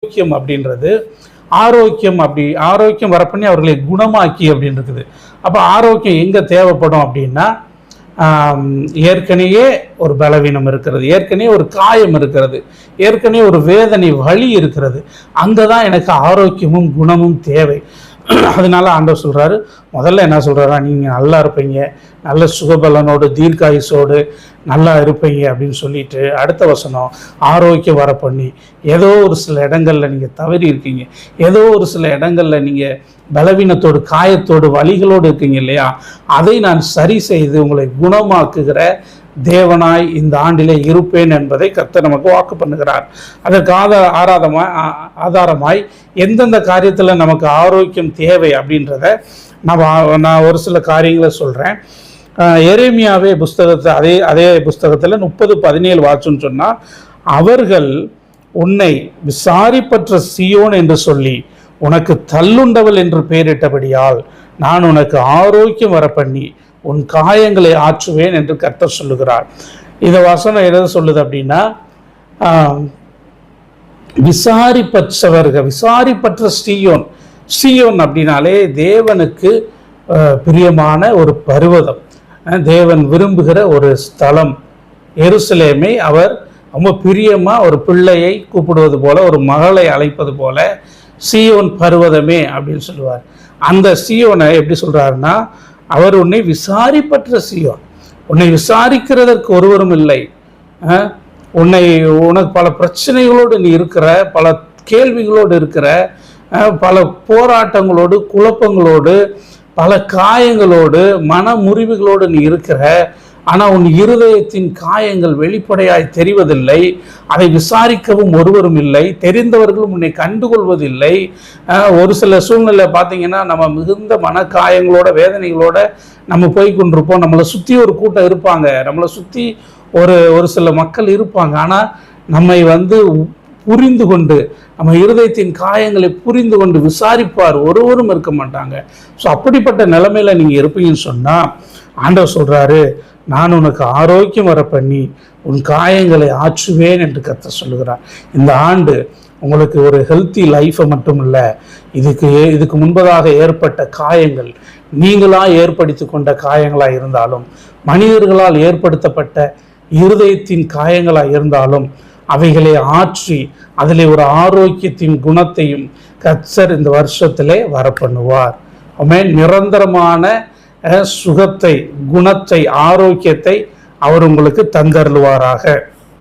ஆரோக்கியம் அப்படின்றது ஆரோக்கியம் வர பண்ணி அவர்களை குணமாக்கி அப்படின்னு இருக்குது. அப்போ ஆரோக்கியம் எங்கே தேவைப்படும் அப்படின்னா, ஏற்கனவே ஒரு பலவீனம் இருக்கிறது, ஏற்கனவே ஒரு காயம் இருக்கிறது, ஏற்கனவே ஒரு வேதனை வலி இருக்கிறது, அங்கே தான் எனக்கு ஆரோக்கியமும் குணமும் தேவை. அதனால ஆண்டவர் சொல்கிறாரு, முதல்ல என்ன சொல்கிறாரா, நீங்கள் நல்லா இருப்பீங்க, நல்ல சுகபலனோடு தீர்க்காயுசோடு நல்லா இருப்பீங்க அப்படின்னு சொல்லிட்டு, அடுத்த வசனம் ஆரோக்கியம் வர பண்ணி, ஏதோ ஒரு சில இடங்களில் நீங்கள் தவறி இருக்கீங்க, ஏதோ ஒரு சில இடங்களில் நீங்கள் பலவீனத்தோடு காயத்தோடு வலிகளோடு இருக்கீங்க இல்லையா, அதை நான் சரி செய்து உங்களை குணமாக்குகிற தேவனாய் இந்த ஆண்டிலே இருப்பேன் என்பதை கர்த்தர் நமக்கு வாக்கு பண்ணுகிறார். அதற்கு ஆதாரமாய் எந்தெந்த காரியத்தில் நமக்கு ஆரோக்கியம் தேவை அப்படின்றத நான் ஒரு சில காரியங்களை சொல்கிறேன். எரேமியாவே புஸ்தகத்தை அதே புஸ்தகத்தில் 30:17 வாட்சுன்னு சொன்னால், அவர்கள் உன்னை விசாரிப்பற்ற சீயோன் என்று சொல்லி உனக்கு தள்ளுண்டவள் என்று பெயரிட்டபடியால் நான் உனக்கு ஆரோக்கியம் வர பண்ணி உன் காயங்களை ஆற்றுவேன் என்று கர்த்தர் சொல்லுகிறார். இந்த வசனம் எதை சொல்லுது அப்படின்னா, விசாரிப்பற்ற சீயோன் அப்படின்னாலே தேவனுக்கு பிரியமான ஒரு பர்வதம், தேவன் விரும்புகிற ஒரு ஸ்தலம். எருசலேமை அவர் ரொம்ப பிரியமாக ஒரு பிள்ளையை கூப்பிடுவது போல, ஒரு மகளை அழைப்பது போல சீயோன் பர்வதமே அப்படின்னு சொல்லுவார். அந்த சீயோனை எப்படி சொல்கிறாருன்னா, அவர் உன்னை விசாரிப்பற்ற சீயோன், உன்னை விசாரிக்கிறதற்கு ஒருவரும் இல்லை, உனக்கு பல பிரச்சனைகளோடு நீ இருக்கிற, பல கேள்விகளோடு இருக்கிற, பல போராட்டங்களோடு குழப்பங்களோடு பல காயங்களோடு மன முறிவுகளோடு நீ இருக்கிற, ஆனால் உன் இருதயத்தின் காயங்கள் வெளிப்படையாய் தெரிவதில்லை, அதை விசாரிக்கவும் ஒருவரும் இல்லை, தெரிந்தவர்களும் உன்னை கண்டுகொள்வதில்லை. ஒரு சில சூழ்நிலை பார்த்தீங்கன்னா, நம்ம மிகுந்த மன காயங்களோட வேதனைகளோட நம்ம போய் கொண்டிருப்போம். நம்மளை சுற்றி ஒரு கூட்டம் இருப்பாங்க, நம்மளை சுற்றி ஒரு சில மக்கள் இருப்பாங்க, ஆனால் நம்மை புரிந்து கொண்டு நம்ம இருதயத்தின் காயங்களை புரிந்து கொண்டு விசாரிப்பார் ஒருவரும் இருக்க மாட்டாங்க. ஸோ அப்படிப்பட்ட நிலைமையில நீங்கள் இருப்பீங்கன்னு சொன்னால், ஆண்டவர் சொல்கிறாரு, நான் உனக்கு ஆரோக்கியம் வர பண்ணி உன் காயங்களை ஆற்றுவேன் என்று கர்த்தர் சொல்லுகிறார். இந்த ஆண்டு உங்களுக்கு ஒரு ஹெல்த்தி லைஃப்பை மட்டும் இல்லை, இதுக்கு முன்பதாக ஏற்பட்ட காயங்கள், நீங்களாக ஏற்படுத்தி கொண்ட ககாயங்களாக இருந்தாலும், மனிதர்களால் ஏற்படுத்தப்பட்ட இருதயத்தின் காயங்களாக இருந்தாலும், அவைகளை ஆற்றி அதில் ஒரு ஆரோக்கியத்தின் குணத்தையும் கர்த்தர் இந்த வருஷத்திலே வர பண்ணுவார். ஆமென். நிரந்தரமான சுகத்தை, குணத்தை, ஆரோக்கியத்தை அவர் உங்களுக்கு தந்தருள்வாராக.